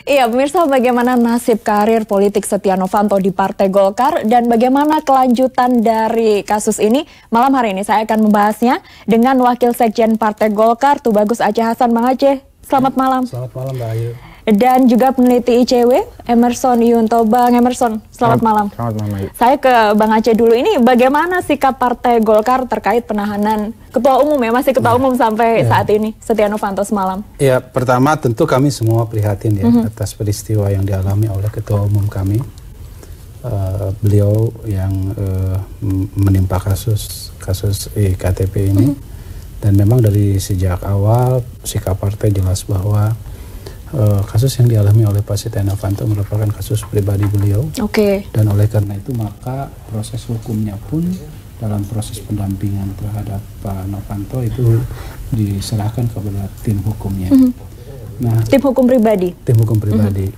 Iya, pemirsa, bagaimana nasib karir politik Setia Novanto di Partai Golkar dan bagaimana kelanjutan dari kasus ini? Malam hari ini saya akan membahasnya dengan Wakil Sekjen Partai Golkar, Tubagus Aceh Hasan. Bang Aceh, selamat malam. Selamat malam, Mbak Ayu. Dan juga peneliti ICW, Emerson Yunto. Bang Emerson, selamat malam. Selamat malam, Ayu. Saya ke Bang Aceh dulu. Ini bagaimana sikap Partai Golkar terkait penahanan Ketua Umum, ya, masih Ketua Umum sampai saat ini, Setia Novanto semalam? Ya, pertama tentu kami semua prihatin ya atas peristiwa yang dialami oleh Ketua Umum kami. Beliau yang menimpa kasus iktp ini. Dan memang dari sejak awal sikap partai jelas bahwa kasus yang dialami oleh Pak Setia Novanto merupakan kasus pribadi beliau. Dan oleh karena itu maka proses hukumnya pun dalam proses pendampingan terhadap Pak Novanto itu diserahkan kepada tim hukumnya. Nah, tim hukum pribadi. Tim hukum pribadi.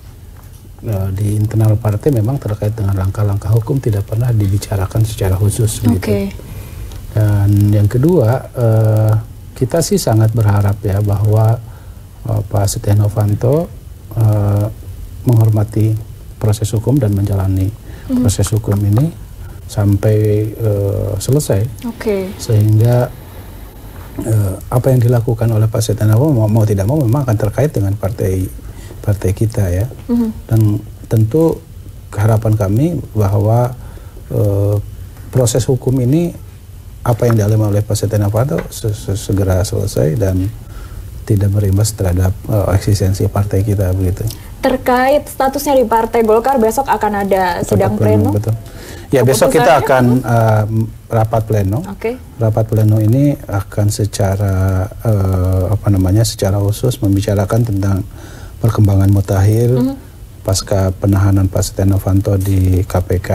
Di internal partai memang terkait dengan langkah-langkah hukum tidak pernah dibicarakan secara khusus gitu. Dan yang kedua, kita sih sangat berharap ya bahwa Pak Setia Novanto menghormati proses hukum dan menjalani proses hukum ini sampai selesai, sehingga apa yang dilakukan oleh Pak Setia Novanto mau tidak mau memang akan terkait dengan partai kita ya. Dan tentu harapan kami bahwa proses hukum ini apa yang dialami oleh Pak Setia Novanto segera selesai dan tidak berimbas terhadap eksistensi partai kita begitu. Terkait statusnya di Partai Golkar, besok akan ada sidang pleno. Betul. Ya, besok kita akan rapat pleno. Rapat pleno ini akan secara secara khusus membicarakan tentang perkembangan mutakhir pasca penahanan Pak Setia Novanto di KPK,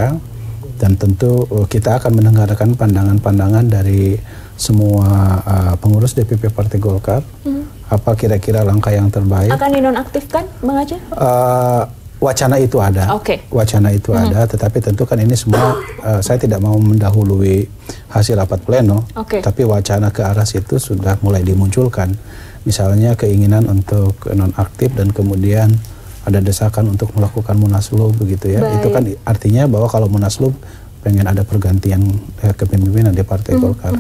dan tentu kita akan mendengarkan pandangan-pandangan dari semua pengurus DPP Partai Golkar. Apa kira-kira langkah yang terbaik? Akan dinonaktifkan, Bang Aceh? Wacana itu ada. Wacana itu ada, tetapi tentu kan ini semua saya tidak mau mendahului hasil rapat pleno, tapi wacana ke arah situ sudah mulai dimunculkan. Misalnya keinginan untuk nonaktif dan kemudian ada desakan untuk melakukan munaslup begitu ya. Itu kan artinya bahwa kalau munaslup pengen ada pergantian kepemimpinan di Partai Golkar.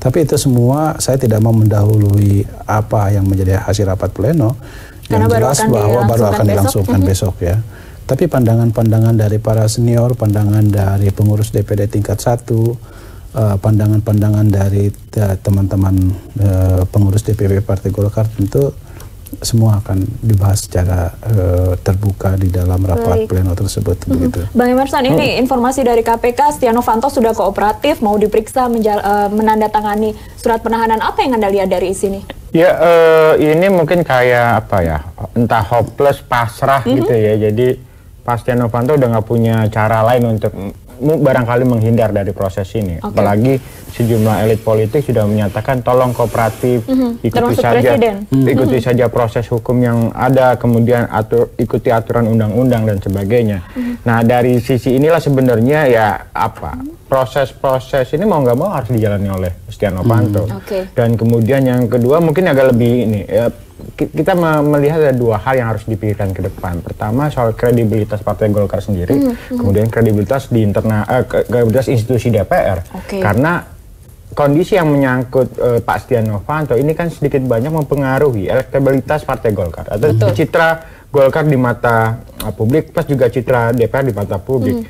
Tapi itu semua saya tidak mau mendahului apa yang menjadi hasil rapat pleno. Yang jelas bahwa baru akan dilangsungkan besok ya. Tapi pandangan-pandangan dari para senior, pandangan dari pengurus DPD tingkat 1, pandangan-pandangan dari teman-teman pengurus DPP Partai Golkar tentu semua akan dibahas secara terbuka di dalam rapat pleno tersebut. Begitu. Bang Emerson, ini informasi dari KPK, Setia Novanto sudah kooperatif, mau diperiksa, menandatangani surat penahanan. Apa yang Anda lihat dari sini? Ya, ini mungkin kayak apa ya, entah hopeless, pasrah gitu ya. Jadi Pak Setia Novanto udah nggak punya cara lain untuk barangkali menghindar dari proses ini. Apalagi sejumlah elit politik sudah menyatakan tolong kooperatif, ikuti saja proses hukum yang ada, kemudian ikuti aturan undang-undang dan sebagainya. Nah, dari sisi inilah sebenarnya ya proses-proses ini mau nggak mau harus dijalani oleh Setia Novanto. Dan kemudian yang kedua mungkin agak lebih ini ya, kita melihat ada dua hal yang harus dipikirkan ke depan. Pertama soal kredibilitas Partai Golkar sendiri, kemudian kredibilitas di internal kredibilitas institusi DPR. Karena kondisi yang menyangkut Pak Setia Novanto ini kan sedikit banyak mempengaruhi elektabilitas Partai Golkar atau citra Golkar di mata publik plus juga citra DPR di mata publik.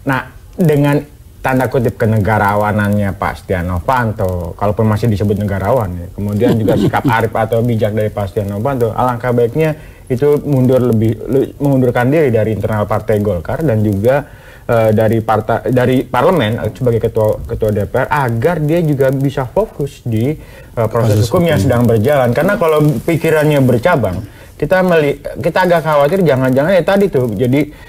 Nah, dengan tanda kutip kenegarawanannya Pak Setia Novanto, kalaupun masih disebut negarawan ya, kemudian juga sikap arif atau bijak dari Pak Setia Novanto, alangkah baiknya itu mengundurkan diri dari internal Partai Golkar dan juga dari parlemen sebagai ketua DPR, agar dia juga bisa fokus di proses hukum yang sedang berjalan. Karena kalau pikirannya bercabang, kita agak khawatir jangan-jangan ya tadi tuh, jadi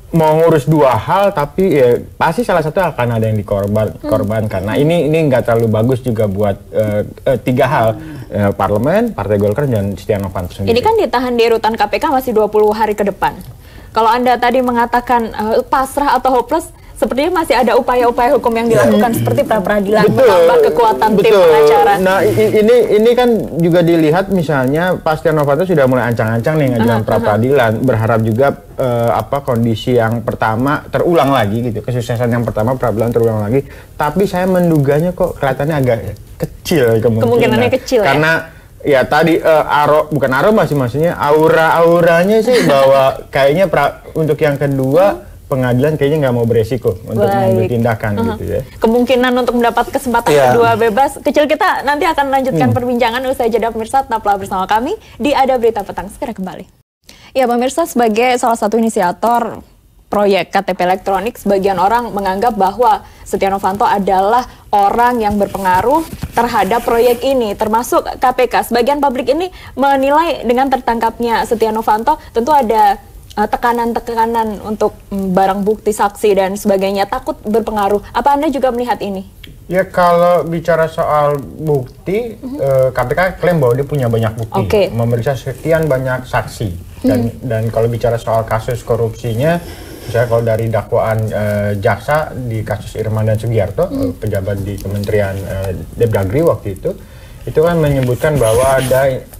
mau ngurus dua hal tapi ya pasti salah satu akan ada yang dikorbankan. Nah, ini nggak terlalu bagus juga buat tiga hal, parlemen, Partai Golkar dan Setia Novanto sendiri. Ini kan ditahan di rutan KPK masih 20 hari ke depan. Kalau Anda tadi mengatakan pasrah atau hopeless, sepertinya masih ada upaya-upaya hukum yang dilakukan seperti pra-peradilan, menambah kekuatan tim pengacara. Nah ini kan juga dilihat misalnya Pak Setia Novanto sudah mulai ancang-ancang nih ngajukan pra-peradilan, berharap juga kondisi yang pertama terulang lagi gitu, kesuksesan yang pertama pra-peradilan terulang lagi. Tapi saya menduganya kok kelihatannya agak kecil kemungkinannya kecil karena ya tadi bukan aroma sih, maksudnya auranya sih bahwa kayaknya untuk yang kedua pengadilan kayaknya nggak mau beresiko untuk mengambil tindakan gitu ya. Kemungkinan untuk mendapat kesempatan kedua bebas kecil. Kita nanti akan lanjutkan perbincangan usai jeda pemirsa. Tetaplah bersama kami di Ada Berita Petang, segera kembali. Ya pemirsa, sebagai salah satu inisiator proyek KTP elektronik, sebagian orang menganggap bahwa Setia Novanto adalah orang yang berpengaruh terhadap proyek ini, termasuk KPK. Sebagian publik ini menilai dengan tertangkapnya Setia Novanto tentu ada tekanan-tekanan untuk barang bukti, saksi dan sebagainya, takut berpengaruh. Apa Anda juga melihat ini? Ya kalau bicara soal bukti, KPK klaim bahwa dia punya banyak bukti, memeriksa sekian banyak saksi. Dan kalau bicara soal kasus korupsinya, misalnya kalau dari dakwaan jaksa di kasus Irman dan Sugiharto, pejabat di Kementerian Depdagri waktu itu kan menyebutkan bahwa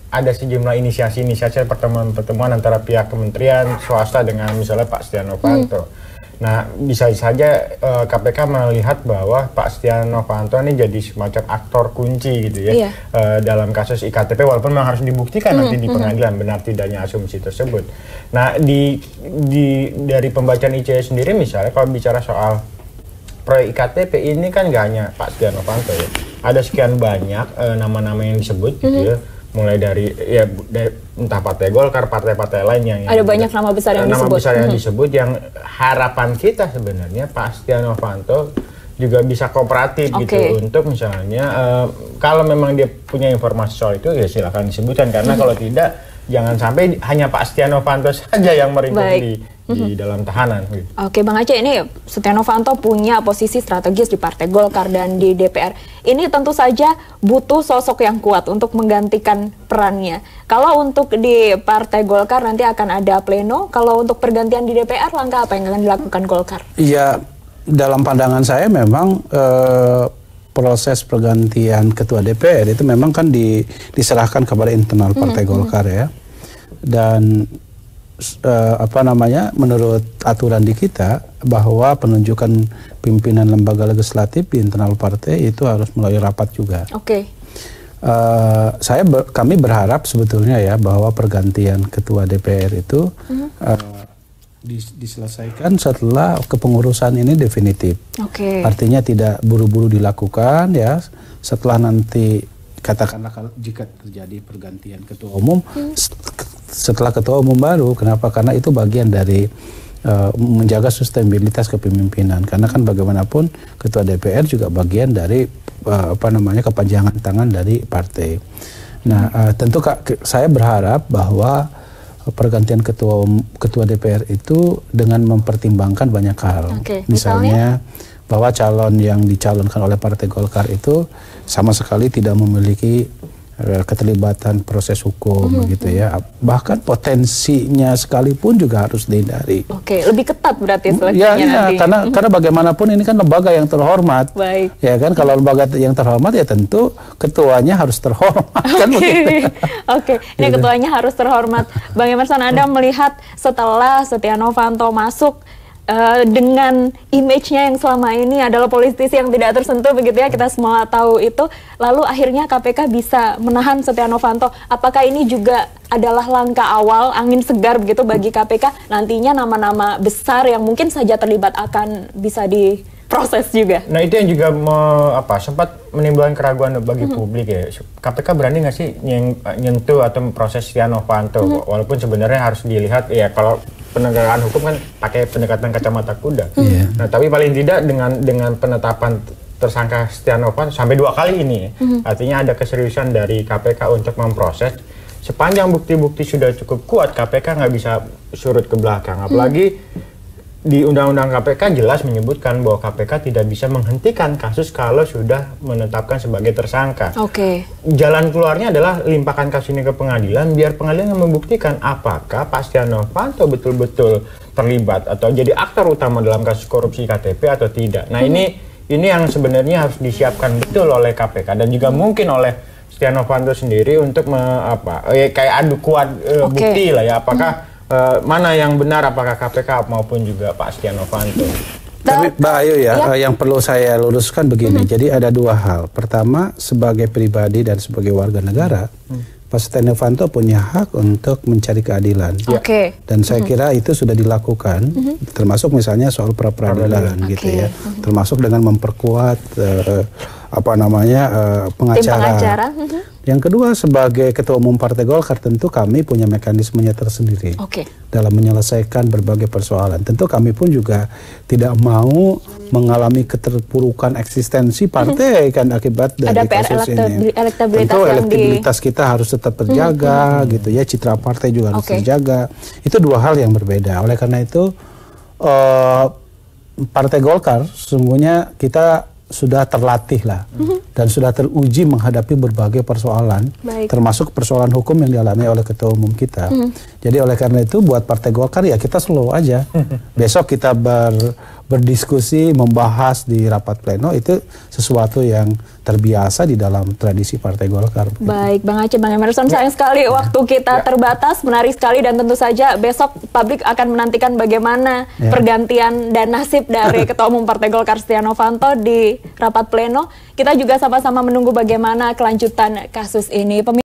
ada sejumlah inisiasi pertemuan-pertemuan antara pihak kementerian, swasta dengan misalnya Pak Setia Novanto. Nah, bisa saja KPK melihat bahwa Pak Setia Novanto ini jadi semacam aktor kunci gitu ya dalam kasus iktp, walaupun memang harus dibuktikan nanti di pengadilan benar tidaknya asumsi tersebut. Nah, dari pembacaan ICE sendiri misalnya kalau bicara soal proyek iktp ini kan gak hanya Pak Setia Novanto ya. Ada sekian banyak nama-nama yang disebut gitu ya. Mulai dari entah Partai Golkar, partai-partai lain yang ada banyak nama besar yang disebut, yang harapan kita sebenarnya Pak Setia Novanto juga bisa kooperatif gitu untuk misalnya kalau memang dia punya informasi soal itu ya silakan disebutkan, karena kalau tidak jangan sampai hanya Pak Setia Novanto saja yang meribut di dalam tahanan. Gitu. Oke Bang Aceh, ini Setia Novanto punya posisi strategis di Partai Golkar dan di DPR. Ini tentu saja butuh sosok yang kuat untuk menggantikan perannya. Kalau untuk di Partai Golkar nanti akan ada pleno, kalau untuk pergantian di DPR langkah apa yang akan dilakukan Golkar? Iya, dalam pandangan saya memang proses pergantian ketua DPR itu memang kan diserahkan kepada internal Partai Golkar ya. Dan menurut aturan di kita bahwa penunjukan pimpinan lembaga legislatif di internal partai itu harus melalui rapat juga. Kami berharap sebetulnya ya bahwa pergantian ketua DPR itu diselesaikan setelah kepengurusan ini definitif. Artinya tidak buru-buru dilakukan ya, setelah nanti katakanlah jika terjadi pergantian ketua umum, setelah ketua umum baru. Kenapa? Karena itu bagian dari menjaga stabilitas kepemimpinan. Karena kan bagaimanapun ketua DPR juga bagian dari kepanjangan tangan dari partai. Nah, tentu saya berharap bahwa pergantian ketua DPR itu dengan mempertimbangkan banyak hal. Misalnya bahwa calon yang dicalonkan oleh Partai Golkar itu sama sekali tidak memiliki keterlibatan proses hukum gitu ya. Bahkan potensinya sekalipun juga harus dihindari. Lebih ketat berarti seleksinya nanti. Karena bagaimanapun ini kan lembaga yang terhormat. Ya kan, kalau lembaga yang terhormat ya tentu ketuanya harus terhormat kan begitu. Ini ketuanya harus terhormat. Bang Emerson, Anda melihat setelah Setia Novanto masuk dengan image-nya yang selama ini adalah politisi yang tidak tersentuh begitu ya, kita semua tahu itu, lalu akhirnya KPK bisa menahan Setia Novanto. Apakah ini juga adalah langkah awal angin segar begitu bagi KPK, nantinya nama-nama besar yang mungkin saja terlibat akan bisa diproses juga? Nah, itu yang juga sempat menimbulkan keraguan bagi publik ya. KPK berani nggak sih nyentuh atau memproses Setia Novanto, walaupun sebenarnya harus dilihat ya, kalau penegakan hukum kan pakai pendekatan kacamata kuda. Nah, tapi paling tidak dengan penetapan tersangka Setia Novanto sampai 2 kali ini, artinya ada keseriusan dari KPK untuk memproses. Sepanjang bukti-bukti sudah cukup kuat, KPK nggak bisa surut ke belakang. Apalagi di Undang-Undang KPK jelas menyebutkan bahwa KPK tidak bisa menghentikan kasus kalau sudah menetapkan sebagai tersangka. Jalan keluarnya adalah limpahkan kasus ini ke pengadilan, biar pengadilan membuktikan apakah Pak Setia Novanto betul-betul terlibat atau jadi aktor utama dalam kasus korupsi KTP atau tidak. Nah ini yang sebenarnya harus disiapkan betul oleh KPK dan juga mungkin oleh Setia Novanto sendiri untuk kayak adu kuat bukti lah ya, apakah mana yang benar, apakah KPK maupun juga Pak Setia Novanto. Tapi Mbak Ayu yang perlu saya luruskan begini, jadi ada dua hal. Pertama, sebagai pribadi dan sebagai warga negara, Pak Setia Novanto punya hak untuk mencari keadilan. Dan saya kira itu sudah dilakukan, termasuk misalnya soal pra-peradilan gitu ya. Termasuk dengan memperkuat pengacara. Yang kedua, sebagai Ketua Umum Partai Golkar tentu kami punya mekanismenya tersendiri dalam menyelesaikan berbagai persoalan. Tentu kami pun juga tidak mau mengalami keterpurukan eksistensi partai kan akibat dari kasus ini. Tentu elektabilitas kita harus tetap terjaga gitu ya, citra partai juga harus terjaga. Itu dua hal yang berbeda. Oleh karena itu Partai Golkar sesungguhnya kita sudah terlatih lah dan sudah teruji menghadapi berbagai persoalan, termasuk persoalan hukum yang dialami oleh Ketua Umum kita. Jadi oleh karena itu buat Partai Golkar ya kita slow aja. Besok kita berdiskusi, membahas di rapat pleno, itu sesuatu yang terbiasa di dalam tradisi Partai Golkar. Baik, Bang Aceh, Bang Emerson, sayang sekali waktu kita terbatas, menarik sekali, dan tentu saja besok publik akan menantikan bagaimana pergantian dan nasib dari Ketua Umum Partai Golkar Setia Novanto di rapat pleno. Kita juga sama-sama menunggu bagaimana kelanjutan kasus ini.